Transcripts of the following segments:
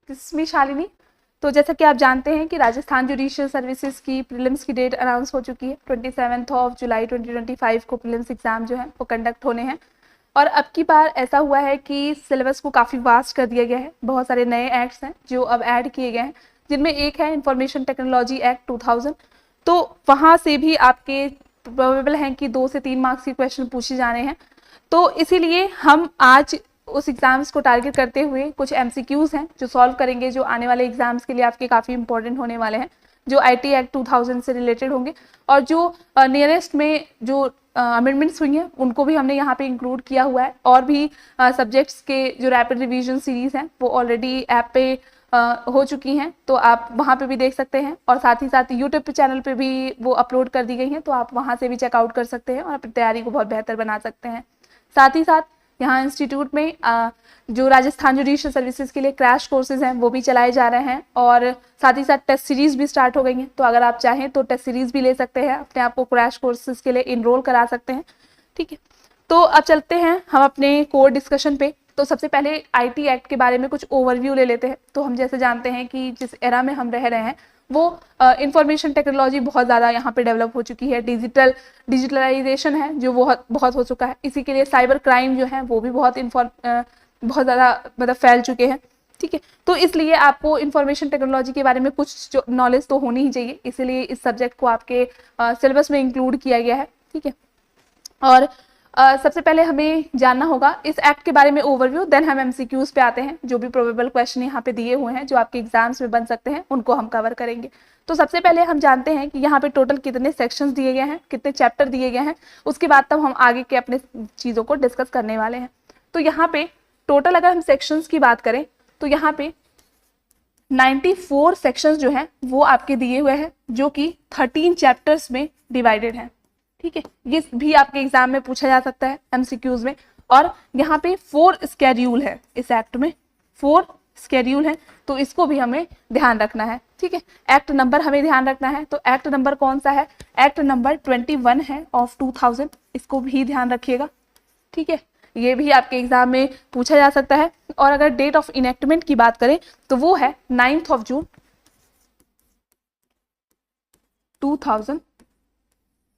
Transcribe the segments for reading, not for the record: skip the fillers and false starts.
किसमें शालिनी? तो जैसा कि आप जानते हैं कि राजस्थान जुडिशियल सर्विसेज की प्रीलिम्स की डेट अनाउंस हो चुकी है। 27 जुलाई 2025 को प्रीलिम्स एग्जाम जो है वो कंडक्ट होने हैं। और अब की बार ऐसा हुआ है कि सिलेबस को काफ़ी वास्ट कर दिया गया है। बहुत सारे नए एक्ट्स हैं जो अब ऐड किए गए हैं, जिनमें एक है इंफॉर्मेशन टेक्नोलॉजी एक्ट 2000। तो वहाँ से भी आपके प्रोबेबल हैं कि 2 से 3 मार्क्स के क्वेश्चन पूछे जाने हैं। तो इसीलिए हम आज उस एग्ज़ाम्स को टारगेट करते हुए कुछ MCQs हैं जो सॉल्व करेंगे, जो आने वाले एग्जाम्स के लिए आपके काफ़ी इंपॉर्टेंट होने वाले हैं, जो IT एक्ट 2000 से रिलेटेड होंगे। और जो नियरेस्ट में जो अमेंडमेंट्स हुई हैं उनको भी हमने यहाँ पे इंक्लूड किया हुआ है। और भी सब्जेक्ट्स के जो रैपिड रिवीजन सीरीज़ हैं वो ऑलरेडी ऐप पे हो चुकी हैं, तो आप वहाँ पे भी देख सकते हैं। और साथ ही साथ यूट्यूब चैनल पे भी वो अपलोड कर दी गई हैं, तो आप वहाँ से भी चेकआउट कर सकते हैं और अपनी तैयारी को बहुत बेहतर बना सकते हैं। साथ ही साथ यहाँ इंस्टीट्यूट में जो राजस्थान जुडिशियल सर्विसेज के लिए क्रैश कोर्सेज हैं वो भी चलाए जा रहे हैं। और साथ ही साथ टेस्ट सीरीज़ भी स्टार्ट हो गई हैं, तो अगर आप चाहें तो टेस्ट सीरीज़ भी ले सकते हैं, अपने आप को क्रैश कोर्सेज के लिए इनरोल करा सकते हैं। ठीक है, तो अब चलते हैं हम अपने कोर डिस्कशन पे। तो सबसे पहले IT एक्ट के बारे में कुछ ओवरव्यू ले लेते हैं। तो हम जैसे जानते हैं कि जिस एरा में हम रह रहे हैं वो इंफॉर्मेशन टेक्नोलॉजी बहुत ज़्यादा यहाँ पे डेवलप हो चुकी है। डिजिटलाइजेशन है जो बहुत हो चुका है। इसी के लिए साइबर क्राइम जो है वो भी बहुत ज़्यादा मतलब फैल चुके हैं। ठीक है, तो इसलिए आपको इंफॉर्मेशन टेक्नोलॉजी के बारे में कुछ जो नॉलेज तो होनी ही चाहिए, इसीलिए इस सब्जेक्ट को आपके सिलेबस में इंक्लूड किया गया है। ठीक है, और सबसे पहले हमें जानना होगा इस एक्ट के बारे में ओवरव्यू, देन हम MCQs पे आते हैं। जो भी प्रोबेबल क्वेश्चन यहाँ पे दिए हुए हैं जो आपके एग्जाम्स में बन सकते हैं उनको हम कवर करेंगे। तो सबसे पहले हम जानते हैं कि यहाँ पे टोटल कितने सेक्शंस दिए गए हैं, कितने चैप्टर दिए गए हैं। उसके बाद तब हम आगे के अपने चीज़ों को डिस्कस करने वाले हैं। तो यहाँ पे टोटल अगर हम सेक्शंस की बात करें तो यहाँ पे 94 सेक्शंस जो हैं वो आपके दिए हुए हैं, जो कि 13 चैप्टर्स में डिवाइडेड हैं। ठीक है, ये भी आपके एग्जाम में पूछा जा सकता है MCQs में। और यहाँ पे 4 स्केड्यूल है, इस एक्ट में 4 स्केड्यूल है, तो इसको भी हमें ध्यान रखना है। ठीक है, एक्ट नंबर हमें ध्यान रखना है। तो एक्ट नंबर कौन सा है? एक्ट नंबर 21 है ऑफ 2000, इसको भी ध्यान रखिएगा। ठीक है, ये भी आपके एग्जाम में पूछा जा सकता है। और अगर डेट ऑफ इनेक्टमेंट की बात करें तो वो है 9 जून 2000।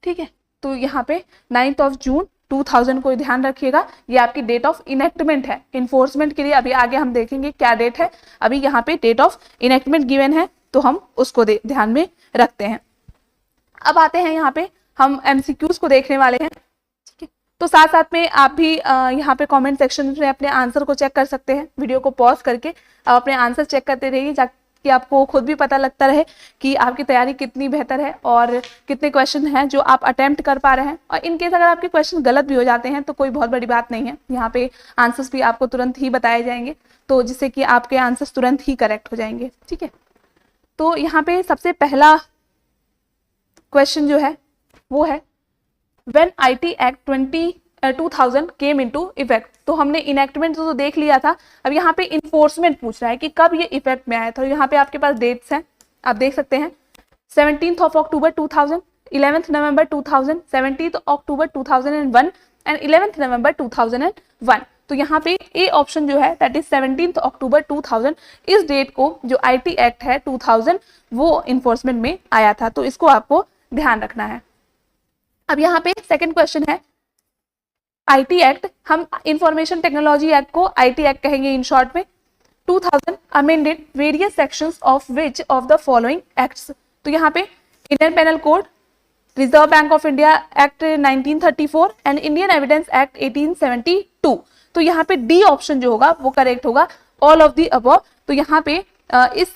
ठीक है, तो यहाँ पे 9 जून 2000 को ध्यान रखिएगा, ये आपकी डेट ऑफ इनेक्टमेंट है। इन्फोर्समेंट के लिए अभी आगे हम देखेंगे क्या डेट है, अभी यहाँ पे डेट ऑफ इनेक्टमेंट गिवन है तो हम उसको ध्यान में रखते हैं। अब आते हैं यहाँ पे हम MCQs को देखने वाले हैं। ठीक है, तो साथ साथ में आप भी यहाँ पे कमेंट सेक्शन में अपने आंसर को चेक कर सकते हैं। वीडियो को पॉज करके आप अपने आंसर चेक करते रहिए, कि आपको खुद भी पता लगता रहे कि आपकी तैयारी कितनी बेहतर है और कितने क्वेश्चन हैं जो आप अटेम्प्ट कर पा रहे हैं। और इनकेस अगर आपके क्वेश्चन गलत भी हो जाते हैं तो कोई बहुत बड़ी बात नहीं है, यहाँ पे आंसर्स भी आपको तुरंत ही बताए जाएंगे, तो जिससे कि आपके आंसर्स तुरंत ही करेक्ट हो जाएंगे। ठीक है, तो यहाँ पे सबसे पहला क्वेश्चन जो है वो है when IT act 2000 came into effect. तो हमने इनेक्टमेंट तो देख लिया था, अब यहाँ पे इन्फोर्समेंट पूछ रहा है कि कब ये इफेक्ट में आया था। यहाँ पे आपके पास डेट्स हैं, आप देख सकते हैं 17 अक्टूबर 2000, 11 नवंबर 2000, 17 अक्टूबर 2001 एंड 11 नवंबर 2001। तो यहाँ पे ए ऑप्शन जो है दैट इज 17 अक्टूबर 2000, इस डेट को जो IT एक्ट है 2000 वो इन्फोर्समेंट में आया था, तो इसको आपको ध्यान रखना है। अब यहाँ पे सेकंड क्वेश्चन है IT एक्ट, हम इंफॉर्मेशन टेक्नोलॉजी एक्ट को IT एक्ट कहेंगे इन शॉर्ट में। 2000 amended various sections of which of the following acts. तो यहाँ पे Indian penal code, reserve bank of India act 1934 and Indian evidence act 1872। तो यहाँ पे डी ऑप्शन जो होगा वो करेक्ट होगा, ऑल ऑफ द अबव। तो यहाँ पे इस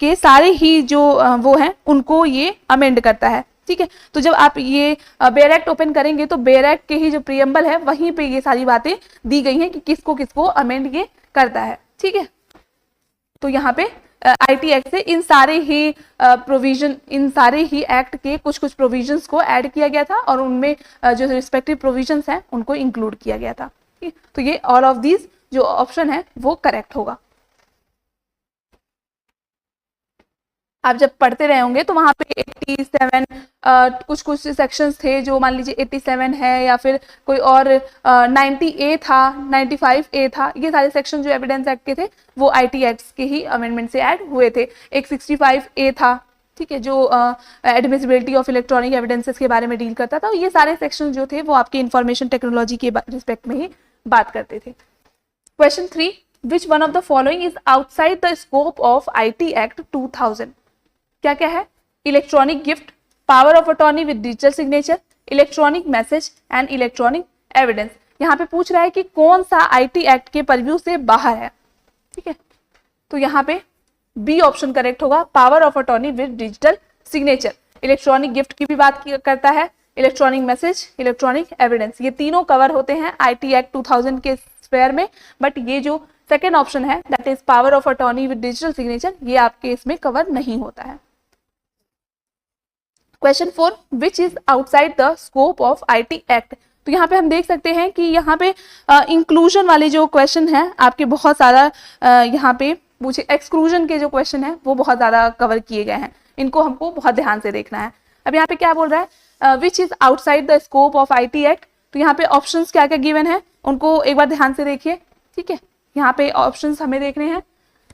के सारे ही जो वो हैं उनको ये अमेंड करता है। ठीक है, तो जब आप ये बेयर एक्ट ओपन करेंगे तो बेयर एक्ट के ही जो प्रियम्बल है वहीं पे ये सारी बातें दी गई हैं कि किसको किसको अमेंड ये करता है। ठीक है, तो यहाँ पे IT एक्ट से इन सारे ही प्रोविजन, इन सारे ही एक्ट के कुछ कुछ प्रोविजंस को ऐड किया गया था और उनमें जो रिस्पेक्टिव प्रोविजंस हैं उनको इंक्लूड किया गया था। ठीक, तो ये ऑल ऑफ दीज जो ऑप्शन है वो करेक्ट होगा। आप जब पढ़ते रहे होंगे तो वहां पे 87 कुछ कुछ सेक्शंस थे, जो मान लीजिए 87 है या फिर कोई और 90A था, 95A था, ये सारे सेक्शन जो एविडेंस एक्ट के थे वो आईटी एक्ट के ही अमेंडमेंट से ऐड हुए थे। एक 65A था, ठीक है, जो एडमिसिबिलिटी ऑफ इलेक्ट्रॉनिक एविडेंसेस के बारे में डील करता था। ये सारे सेक्शन जो थे वो आपके इंफॉर्मेशन टेक्नोलॉजी के रिस्पेक्ट में ही बात करते थे। Question 3, which one of the following is outside the scope of IT act 2000? क्या क्या है? Electronic gift, power of attorney with digital signature, electronic message and electronic evidence. यहाँ पे पूछ रहा है कि कौन सा आईटी एक्ट के परव्यू से बाहर है, ठीक है, तो यहाँ पे बी ऑप्शन करेक्ट होगा, power of attorney with digital signature. Electronic gift की भी बात करता है, इलेक्ट्रॉनिक मैसेज, इलेक्ट्रॉनिक एविडेंस, ये तीनों कवर होते हैं आईटी एक्ट 2000 के स्फेयर में, बट ये जो सेकेंड ऑप्शन है that is power of attorney with digital signature, ये आपके इसमें कवर नहीं होता है। Question 4, which is outside the scope of IT act? तो यहाँ पे हम देख सकते हैं कि यहाँ पे इंक्लूजन वाले जो क्वेश्चन है आपके बहुत सारा यहाँ पे पूछे, एक्सक्लूजन के जो क्वेश्चन है वो बहुत ज्यादा कवर किए गए हैं, इनको हमको बहुत ध्यान से देखना है। अब यहाँ पे क्या बोल रहा है, which is outside the scope of IT act, तो यहाँ पे ऑप्शंस क्या क्या गिवन है उनको एक बार ध्यान से देखिए, ठीक है। यहाँ पे ऑप्शंस हमें देखने हैं,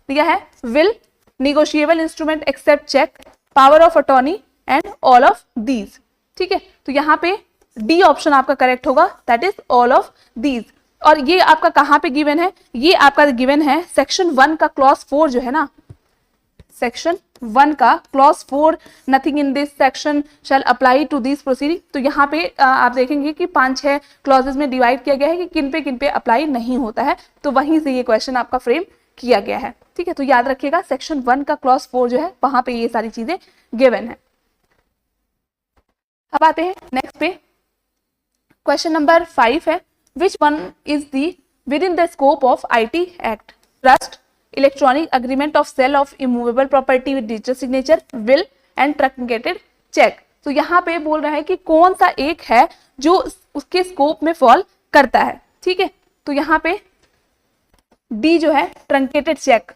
दिया है will, negotiable instrument except cheque, power of attorney and all of these, ठीक है। तो यहाँ पे डी ऑप्शन आपका करेक्ट होगा, that is all of these. और ये आपका कहाँ पे गिवन है? ये आपका गिवन है सेक्शन 1 का क्लॉज 4 जो है ना, सेक्शन 1 का clause 4, nothing in this section shall apply to this proceeding. तो यहाँ पे आप देखेंगे कि 5-6 क्लॉजेस में डिवाइड किया गया है कि किन पे अप्लाई नहीं होता है, तो वहीं से ये क्वेश्चन आपका फ्रेम किया गया है, ठीक है। तो याद रखिएगा सेक्शन 1 का क्लॉज 4 जो है वहां पे ये सारी चीजें गिवन है। अब आते हैं नेक्स्ट पे, क्वेश्चन नंबर 5 है, which one is the within the scope of IT act? Trust, electronic agreement of sale of immovable property with digital signature, will and truncated cheque. तो यहाँ पे बोल रहा है कि कौन सा एक है जो उसके स्कोप में फॉल करता है, ठीक है। तो यहाँ पे डी जो है ट्रंकेटेड चेक,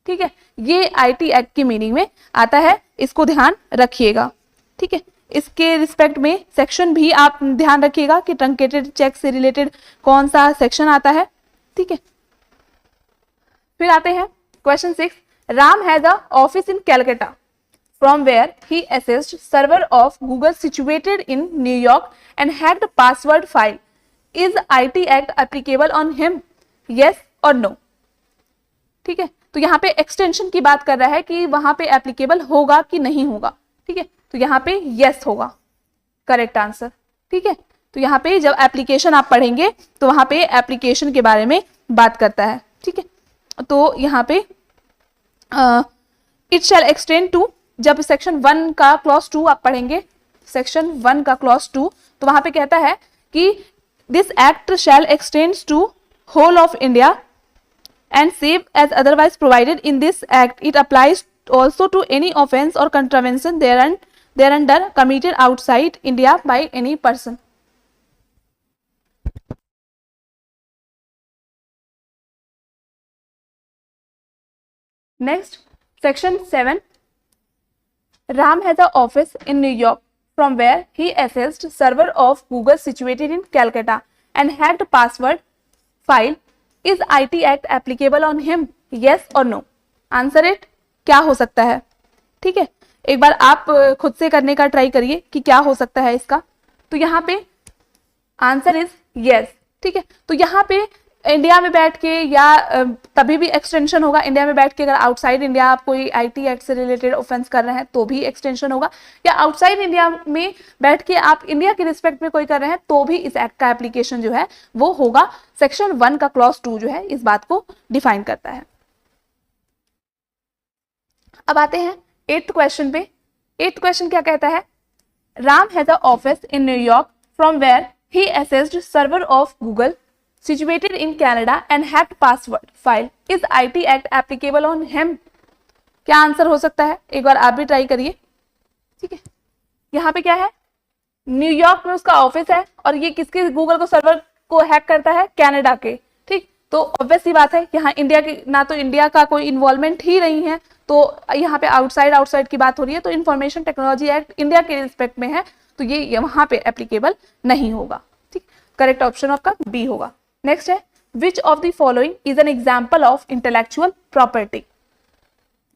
ठीक है, ये आईटी एक्ट की मीनिंग में आता है, इसको ध्यान रखिएगा, ठीक है। इसके रिस्पेक्ट में सेक्शन भी आप ध्यान रखिएगा कि ट्रंकेटेड चेक से रिलेटेड कौन सा सेक्शन आता है, ठीक है। फिर आते हैं question 6, Ram has a office in Calcutta from where he accessed server of Google situated in New York and hacked password file. Is IT act applicable on him? Yes और नो, ठीक है। तो यहाँ पे एक्सटेंशन की बात कर रहा है कि वहां पे एप्लीकेबल होगा कि नहीं होगा, ठीक है। तो यहाँ पे यस होगा करेक्ट आंसर, ठीक है। तो यहाँ पे जब एप्लीकेशन आप पढ़ेंगे तो वहां पे एप्लीकेशन के बारे में बात करता है, ठीक है। तो यहाँ पे इट शैल एक्सटेंड टू, जब सेक्शन 1 का क्लॉज 2 आप पढ़ेंगे, सेक्शन 1 का क्लॉज 2, तो वहां पे कहता है कि this act shall extend to whole of India and save as otherwise provided in this act. It applies also to any offense or contravention thereunder committed outside India by any person. Next, section 7, Ram has an office in New York from where he accessed server of Google situated in Calcutta and hacked password file. Is IT Act applicable on him? Yes or no? Answer it. क्या हो सकता है, ठीक है। एक बार आप खुद से करने का ट्राई करिए कि क्या हो सकता है इसका। तो यहाँ पे आंसर इज यस, ठीक है। तो यहाँ पे इंडिया में बैठ के या तभी भी एक्सटेंशन होगा, इंडिया में बैठ के अगर आउटसाइड इंडिया आप कोई आईटी एक्ट से रिलेटेड ऑफेंस कर रहे हैं तो भी एक्सटेंशन होगा, या आउटसाइड इंडिया में बैठ के आप इंडिया के रिस्पेक्ट में कोई कर रहे हैं तो भी इस एक्ट का एप्लीकेशन जो है वो होगा। सेक्शन 1 का क्लॉज 2 जो है इस बात को डिफाइन करता है। अब आते हैं 8th क्वेश्चन पे। 8th क्वेश्चन क्या कहता है? Ram has a office in New York from where he accessed server of Google situated in Canada and hacked password file. Is IT Act applicable on him? क्या आंसर हो सकता है? एक बार आप भी ट्राई करिए, ठीक है। यहाँ पे क्या है? न्यूयॉर्क में उसका ऑफिस है और ये किसके गूगल को सर्वर को हैक करता है? कनाडा के, ठीक। तो ऑब्वियस सी बात है यहाँ इंडिया की ना तो इंडिया का कोई इन्वॉल्वमेंट ही नहीं है, तो यहाँ पे आउटसाइड की बात हो रही है, तो इंफॉर्मेशन टेक्नोलॉजी एक्ट इंडिया के रिस्पेक्ट में है, तो ये वहां पे एप्लीकेबल नहीं होगा। ठीक, करेक्ट ऑप्शन आपका बी होगा। नेक्स्ट है विच of the following is an example of intellectual property?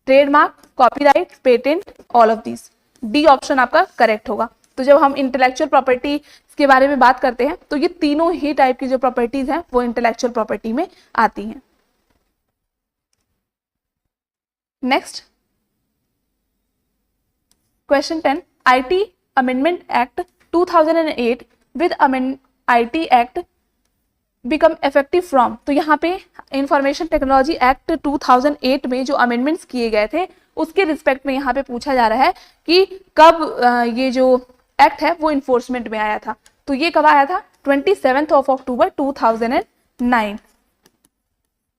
Trademark, copyright, patent, all of this. D option आपका करेक्ट होगा। तो जब हम इंटेलेक्चुअल प्रॉपर्टी के बारे में बात करते हैं तो ये तीनों ही टाइप की जो प्रॉपर्टीज हैं वो इंटेलेक्चुअल प्रॉपर्टी में आती हैं। Next question 10, IT amendment act 2008 with IT act become effective from. तो यहाँ पे इंफॉर्मेशन टेक्नोलॉजी एक्ट 2008 में जो अमेंडमेंट्स किए गए थे उसके रिस्पेक्ट में यहाँ पे पूछा जा रहा है कि कब ये जो एक्ट है वो इन्फोर्समेंट में आया था। तो ये कब आया था? 27 अक्टूबर 2009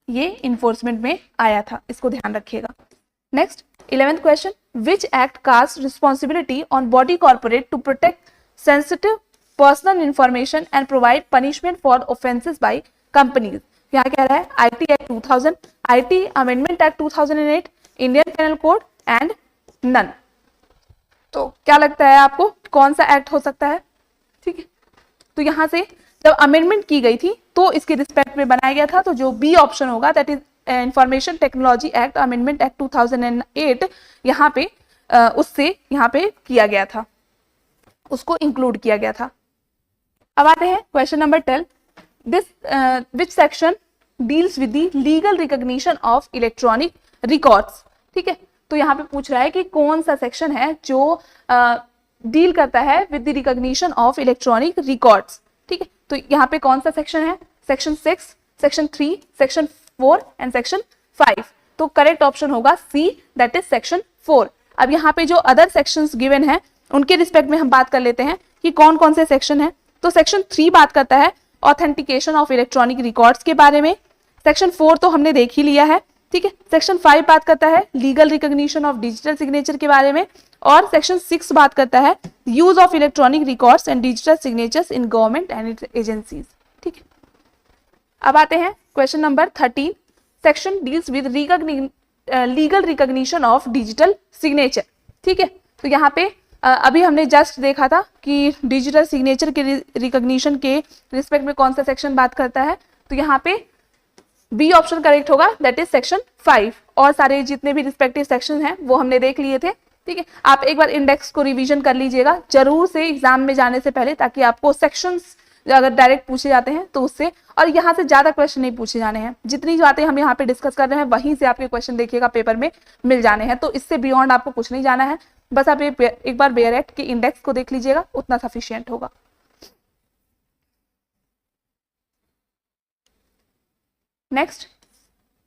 ये इन्फोर्समेंट में आया था, इसको ध्यान रखिएगा। Next 11th question, which act cast responsibility on body corporate to protect sensitive personal information and provide punishment for offences by companies? यहाँ कह रहा है IT act 2000, IT amendment act 2008, Indian penal code and none. तो क्या लगता है आपको कौन सा एक्ट हो सकता है? ठीक है, तो यहां से जब अमेंडमेंट की गई थी तो इसके रिस्पेक्ट में बनाया गया था, तो जो बी ऑप्शन होगा that is information technology act amendment act 2008 यहाँ पे उससे यहाँ पे किया गया था, उसको इंक्लूड किया गया था। अब आते हैं question number 12, this which section deals with the legal recognition of electronic records? ठीक है, तो यहाँ पे पूछ रहा है कि कौन सा सेक्शन है जो डील करता है with the recognition of electronic records. ठीक है, तो यहाँ पे कौन सा सेक्शन है? Section 6, section 3, section 4 and section 5। तो करेक्ट ऑप्शन होगा सी, दैट इज सेक्शन 4। अब यहाँ पे जो अदर सेक्शंस गिवन है उनके रिस्पेक्ट में हम बात कर लेते हैं कि कौन कौन से सेक्शन है। तो सेक्शन 3 बात करता है ऑथेंटिकेशन ऑफ इलेक्ट्रॉनिक रिकॉर्ड्स के बारे में। सेक्शन 4 तो हमने देख ही लिया है। ठीक है, सेक्शन 5 बात करता है legal recognition of digital signature के बारे में, और सेक्शन 6 बात करता है use of electronic records and digital signatures in government and it's agencies. ठीक है, अब आते हैं question number 13, section deals with legal recognition of digital signature. ठीक है, तो यहाँ पे अभी हमने जस्ट देखा था कि डिजिटल सिग्नेचर के रिकॉग्निशन के रिस्पेक्ट में कौन सा सेक्शन बात करता है, तो यहाँ पे बी ऑप्शन करेक्ट होगा, दैट इज सेक्शन 5। और सारे जितने भी रिस्पेक्टिव सेक्शन हैं वो हमने देख लिए थे। ठीक है, आप एक बार इंडेक्स को रिवीजन कर लीजिएगा जरूर से एग्जाम में जाने से पहले, ताकि आपको सेक्शंस अगर डायरेक्ट पूछे जाते हैं तो उससे, और यहाँ से ज्यादा क्वेश्चन नहीं पूछे जाने हैं। जितनी बातें हम यहाँ पे डिस्कस कर रहे हैं वहीं से आपके क्वेश्चन देखिएगा पेपर में मिल जाने हैं, तो इससे बियॉन्ड आपको कुछ नहीं जाना है। बस आप एक बार बेयरेट के इंडेक्स को देख लीजिएगा, उतना सफिशियंट होगा। Next,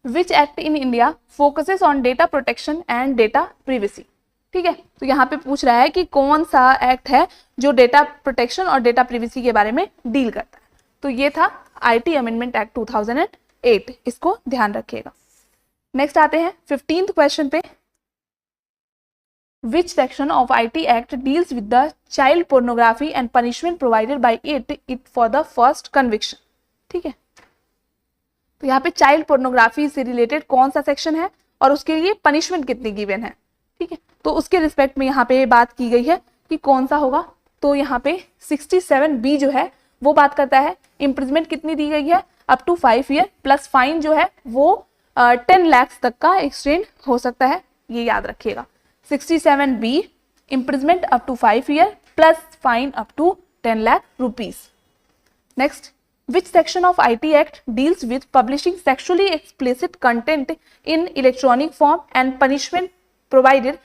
which act in India focuses on data protection and data privacy? ठीक है, तो यहाँ पे पूछ रहा है कि कौन सा एक्ट है जो डेटा प्रोटेक्शन और डेटा प्रिवेसी के बारे में डील करता है। तो ये था आईटी अमेंडमेंट एक्ट 2008, इसको ध्यान रखिएगा। नेक्स्ट आते हैं 15th क्वेश्चन पे, विच section of IT act deals with the child pornography and punishment provided by it for the first conviction? ठीक है, तो यहाँ पे चाइल्ड पोर्नोग्राफी से रिलेटेड कौन सा सेक्शन है और उसके लिए पनिशमेंट कितनी गिवन है? ठीक है, तो उसके रिस्पेक्ट में यहाँ पे बात की गई है कि कौन सा होगा। तो यहाँ पे 67B जो है वो बात करता है इम्प्रिजमेंट कितनी दी गई है, up to 5 year, plus fine जो है वो 10 लाख तक का एक्सटेंड हो सकता है, ये याद रखिएगा। 67B imprisonment up to 5 year plus fine up to 10 lakh rupees. Next, which section of IT Act deals with publishing sexually explicit content in electronic form and punishment provided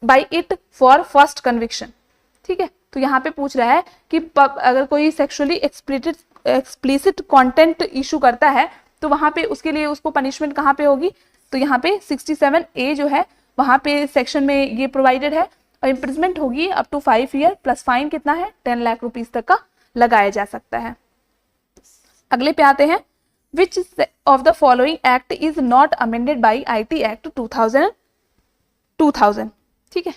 by it for first conviction? ठीक है, तो यहाँ पे पूछ रहा है कि अगर कोई सेक्सुअली एक्सप्लिसिट कंटेंट इशू करता है तो वहां पे उसके लिए उसको पनिशमेंट कहाँ पे होगी? तो यहाँ पे 67A जो है वहां पे सेक्शन में ये प्रोवाइडेड है, और इम्प्रिजमेंट होगी up to 5 year plus fine कितना है, 10 लाख रुपीज तक का लगाया जा सकता है। अगले पे आते हैं, विच of the following act is not amended by IT act 2000? ठीक है,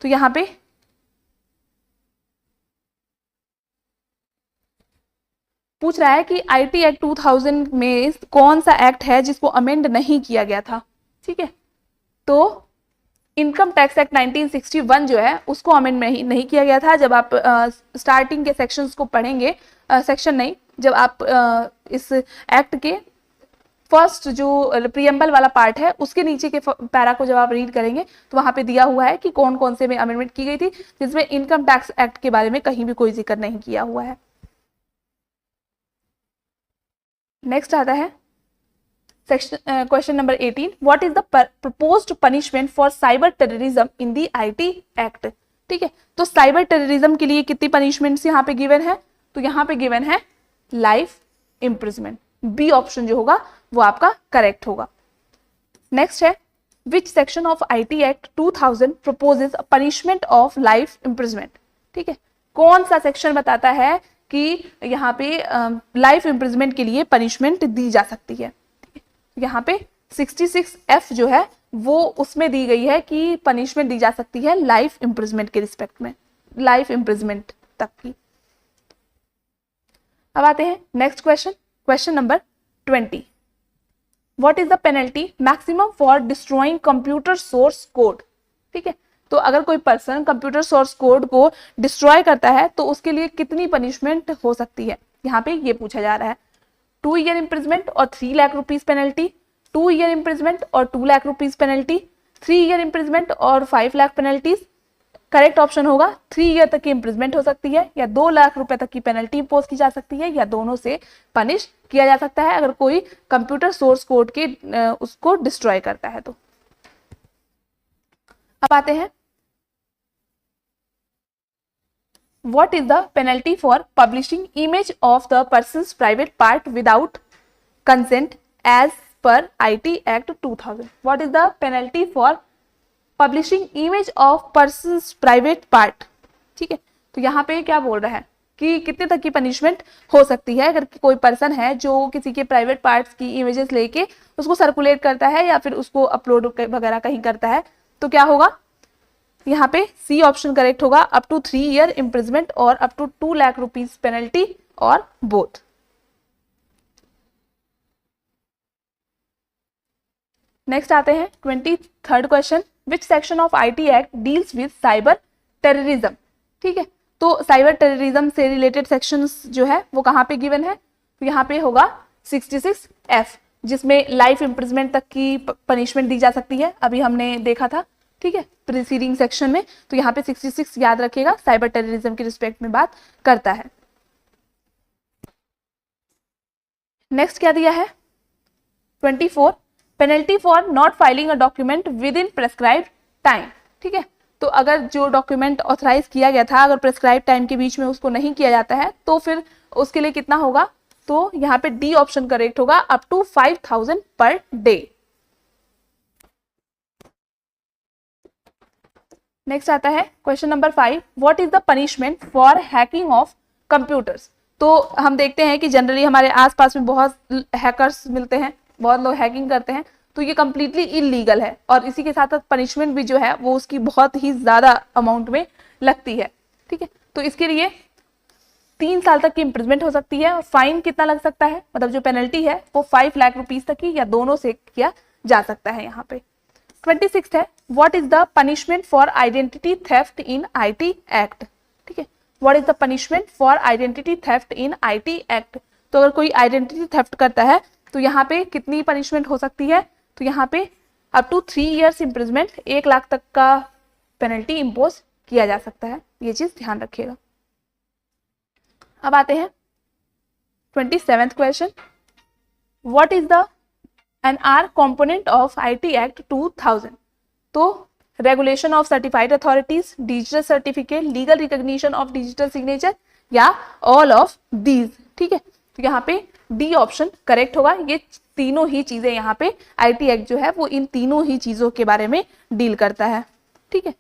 तो यहाँ पे पूछ रहा है कि आईटी एक्ट 2000 में कौन सा एक्ट है जिसको अमेंड नहीं किया गया था। ठीक है, तो इनकम टैक्स एक्ट 1961 जो है उसको अमेंड नहीं किया गया था। जब आप स्टार्टिंग के सेक्शंस को पढ़ेंगे, सेक्शन नहीं, जब आप इस एक्ट के फर्स्ट जो प्रियम्बल वाला पार्ट है उसके नीचे के पैरा को जब आप रीड करेंगे तो वहां पे दिया हुआ है कि कौन कौन से में अमेंडमेंट की गई थी, जिसमें इनकम टैक्स एक्ट के बारे में कहीं भी कोई जिक्र नहीं किया हुआ है। नेक्स्ट आता है section question number 18, what is the proposed punishment for cyber terrorism in the IT act. ठीक है, तो साइबर टेररिज्म के लिए कितनी पनिशमेंट्स यहाँ पे गिवन है, तो यहाँ पे गिवन है लाइफ इम्प्रिजमेंट। बी ऑप्शन जो होगा वो आपका करेक्ट होगा। नेक्स्ट है which section of IT act 2000 proposes a punishment of life imprisonment। ठीक है, कौन सा सेक्शन बताता है कि यहाँ पे लाइफ इम्प्रिजमेंट के लिए पनिशमेंट दी जा सकती है। यहाँ पे 66F जो है वो उसमें दी गई है कि पनिशमेंट दी जा सकती है लाइफ इम्प्रिजमेंट के रिस्पेक्ट में, लाइफ इम्प्रिजमेंट तक की। अब आते हैं next question, question number 20, what is the penalty maximum for destroying computer source code. ठीक है, तो अगर कोई पर्सन कंप्यूटर सोर्स कोड को डिस्ट्रॉय करता है तो उसके लिए कितनी पनिशमेंट हो सकती है, यहाँ पे ये पूछा जा रहा है। 2 ईयर इम्प्रिजमेंट और 3 lakh rupees penalty, 2 year imprisonment और 2 lakh rupees penalty, 3 year imprisonment और 5 लाख पेनल्टीज। करेक्ट ऑप्शन होगा 3 ईयर तक की इम्प्रिजमेंट हो सकती है, या 2 लाख रुपए तक की पेनल्टी इम्पोज की जा सकती है, या दोनों से पनिश किया जा सकता है अगर कोई कंप्यूटर सोर्स कोड के उसको डिस्ट्रॉय करता है तो। अब आते हैं what is the penalty for publishing image of the person's private part without consent as per IT Act 2000। what is the penalty for publishing image of person's private part। ठीक है, तो यहाँ पे क्या बोल रहा है कि कितने तक की पनिशमेंट हो सकती है अगर कोई पर्सन है जो किसी के प्राइवेट पार्ट्स की इमेजेस लेके उसको सर्कुलेट करता है या फिर उसको अपलोड वगैरह कहीं करता है, तो क्या होगा, यहाँ पे सी ऑप्शन करेक्ट होगा, अप टू 3 ईयर इम्प्रिजमेंट और up to 2 lakh rupees penalty और बोथ। नेक्स्ट आते हैं 23rd question, which section of IT act deals with cyber terrorism. ठीक है, तो साइबर टेररिज्म से रिलेटेड सेक्शंस जो है वो कहाँ पे गिवन है, तो यहाँ पे होगा 66F, जिसमें लाइफ इम्प्रिजमेंट तक की पनिशमेंट दी जा सकती है, अभी हमने देखा था। ठीक है, प्रीसीडिंग सेक्शन में, तो यहाँ पे 66 याद रखिएगा, साइबर टेररिज्म के रिस्पेक्ट में बात करता है। नेक्स्ट क्या दिया है 24, penalty for not filing a document with in prescribed time. ठीक है, तो अगर जो डॉक्यूमेंट ऑथराइज किया गया था अगर प्रेस्क्राइब टाइम के बीच में उसको नहीं किया जाता है तो फिर उसके लिए कितना होगा, तो यहाँ पे डी ऑप्शन करेक्ट होगा, up to 5000 per day. Next आता है question number 5, what is the punishment for hacking of computers. तो हम देखते हैं कि जनरली हमारे आसपास में बहुत हैकर्स मिलते हैं, बहुत लोग हैकिंग करते हैं, तो ये कम्प्लीटली इलीगल है और इसी के साथ साथ पनिशमेंट भी जो है वो उसकी बहुत ही ज्यादा अमाउंट में लगती है। ठीक है, तो इसके लिए 3 साल तक की इम्प्रिजमेंट हो सकती है और फाइन कितना लग सकता है, मतलब जो पेनल्टी है वो 5 लाख रुपीज तक की या दोनों से किया जा सकता है। यहाँ पे 26 है, what is the punishment for identity theft in IT act. ठीक है, what is the punishment for identity theft in IT act. तो अगर कोई आइडेंटिटी थेफ्ट करता है तो यहाँ पे कितनी पनिशमेंट हो सकती है, तो यहाँ पे up to 3 years imprisonment, 1 lakh तक का पेनल्टी इम्पोज किया जा सकता है, ये चीज ध्यान रखिएगा। अब आते हैं 27th question, what is the N R component of IT act 2000। तो regulation of certified authorities, digital certificate, legal recognition of digital signature या ऑल ऑफ दीज। ठीक है, तो यहाँ पे डी ऑप्शन करेक्ट होगा, ये तीनों ही चीजें यहाँ पे आईटी एक्ट जो है वो इन तीनों ही चीजों के बारे में डील करता है। ठीक है,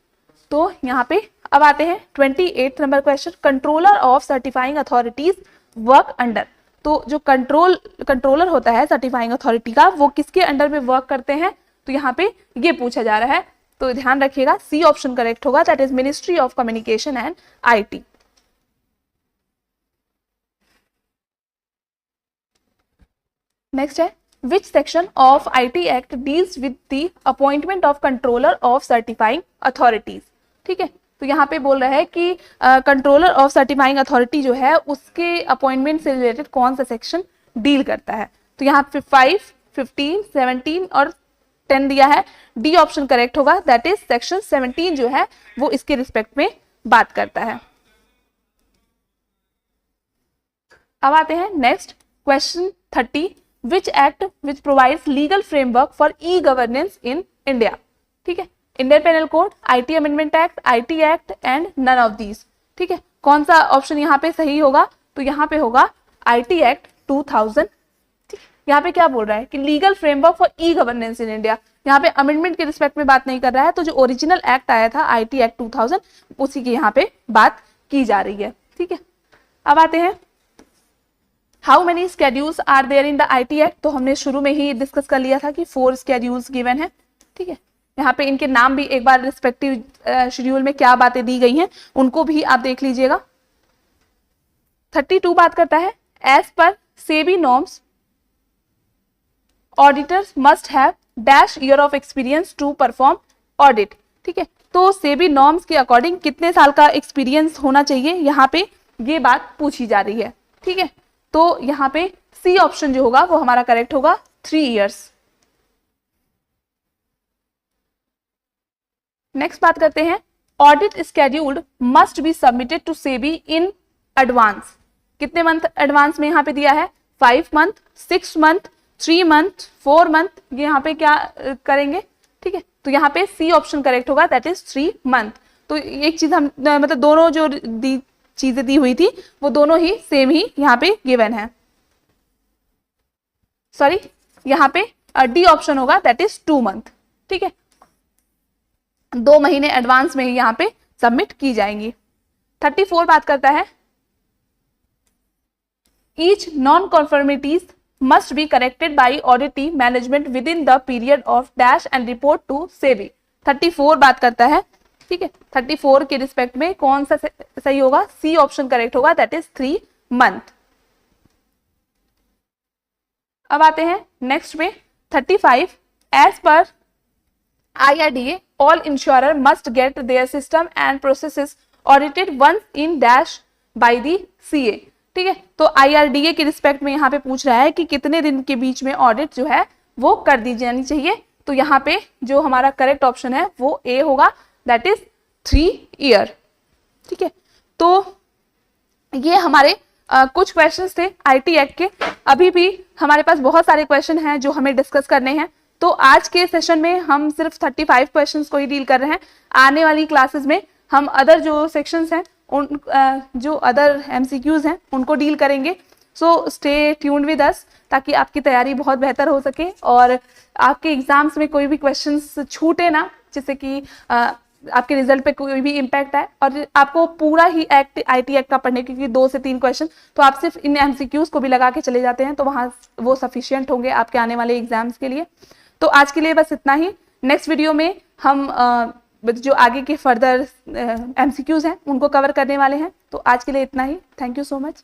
तो यहाँ पे अब आते हैं 28 number question, controller of certifying authorities work under. तो जो कंट्रोलर होता है सर्टिफाइंग अथॉरिटी का वो किसके अंडर में वर्क करते हैं, तो यहाँ पे ये पूछा जा रहा है, तो ध्यान रखिएगा सी ऑप्शन करेक्ट होगा, that is ministry of communication and IT. Next है which section of IT act deals with the appointment of controller of certifying authorities. ठीक है, तो यहाँ पे बोल रहा है कि कंट्रोलर ऑफ सर्टिफाइंग अथॉरिटी जो है उसके अपॉइंटमेंट से रिलेटेड कौन सा सेक्शन डील करता है। तो यहाँ पे 5, 15, 17 और 10 दिया है। डी ऑप्शन करेक्ट होगा, दैट इज सेक्शन 17 जो है वो इसके रिस्पेक्ट में बात करता है। अब आते हैं next question 30, which act which provides legal framework for e governance in India. ठीक है, Indian penal code, IT amendment act, IT act and none of these. ठीक है, कौन सा ऑप्शन यहाँ पे सही होगा, तो यहाँ पे होगा IT एक्ट 2000। यहाँ पे क्या बोल रहा है कि legal framework for e governance in India, यहाँ पे अमेंडमेंट के रिस्पेक्ट में बात नहीं कर रहा है, तो जो ओरिजिनल एक्ट आया था IT एक्ट 2000 उसी की यहाँ पे बात की जा रही है। ठीक है, अब आते हैं how many schedules are there in the IT act. तो हमने शुरू में ही डिस्कस कर लिया था कि 4 स्केड्यूल्स गिवन है। ठीक है, यहाँ पे इनके नाम भी एक बार रिस्पेक्टिव शेड्यूल में क्या बातें दी गई हैं उनको भी आप देख लीजिएगा। 32 बात करता है as per SEBI norms auditors must have dash year of experience to perform audit. ठीक है, तो सेबी नॉर्म्स के अकॉर्डिंग कितने साल का एक्सपीरियंस होना चाहिए, यहाँ पे ये बात पूछी जा रही है। ठीक है, तो यहाँ पे सी ऑप्शन जो होगा वो हमारा करेक्ट होगा, 3 इयर्स। नेक्स्ट बात करते हैं audit scheduled must be submitted to SEBI in advance. कितने मंथ एडवांस में यहाँ पे दिया है, 5 मंथ, 6 मंथ, 3 मंथ, 4 मंथ। ये यहाँ पे क्या करेंगे। ठीक है, तो यहाँ पे सी ऑप्शन करेक्ट होगा, दैट इज 3 मंथ। तो एक चीज हम मतलब दोनों जो चीजें दी हुई थी वो दोनों ही सेम ही यहाँ पे गिवन है। सॉरी, यहाँ पे डी ऑप्शन होगा, दैट इज 2 मंथ। ठीक है, 2 महीने एडवांस में ही यहाँ पे सबमिट की जाएंगी। 34 बात करता है each non conformities must be corrected by auditee management within the period of dash and report to SEBI. 34 बात करता है। ठीक है, 34 के रिस्पेक्ट में कौन सा सही होगा, सी ऑप्शन करेक्ट होगा, दैट इज 3 मंथ। अब आते हैं नेक्स्ट में 35 as per IRDA all insurer must get their system and processes audited once in dash by the CA। ठीक है, तो IRDA के रिस्पेक्ट में यहाँ पे पूछ रहा है कि कितने दिन के बीच में ऑडिट जो है वो कर दी जानी चाहिए। तो यहाँ पे जो हमारा करेक्ट ऑप्शन है वो ए होगा, दैट इज 3 ईयर। ठीक है, तो ये हमारे कुछ क्वेश्चंस थे IT एक्ट के। अभी भी हमारे पास बहुत सारे क्वेश्चन हैं जो हमें डिस्कस करने हैं। तो आज के सेशन में हम सिर्फ 35 क्वेश्चंस को ही डील कर रहे हैं। आने वाली क्लासेस में हम अदर जो सेक्शंस हैं उन जो अदर MCQs हैं उनको डील करेंगे। So stay tuned with us ताकि आपकी तैयारी बहुत बेहतर हो सके और आपके एग्जाम्स में कोई भी क्वेश्चंस छूटे ना, जिससे कि आपके रिजल्ट पे कोई भी इम्पैक्ट आए। और आपको पूरा ही IT एक्ट का पढ़ने, क्योंकि 2 से 3 क्वेश्चन तो आप सिर्फ इन MCQs को भी लगा के चले जाते हैं तो वहाँ वो सफिशियंट होंगे आपके आने वाले एग्जाम्स के लिए। तो आज के लिए बस इतना ही। नेक्स्ट वीडियो में हम जो आगे के फर्दर MCQs हैं उनको कवर करने वाले हैं। तो आज के लिए इतना ही। Thank you so much.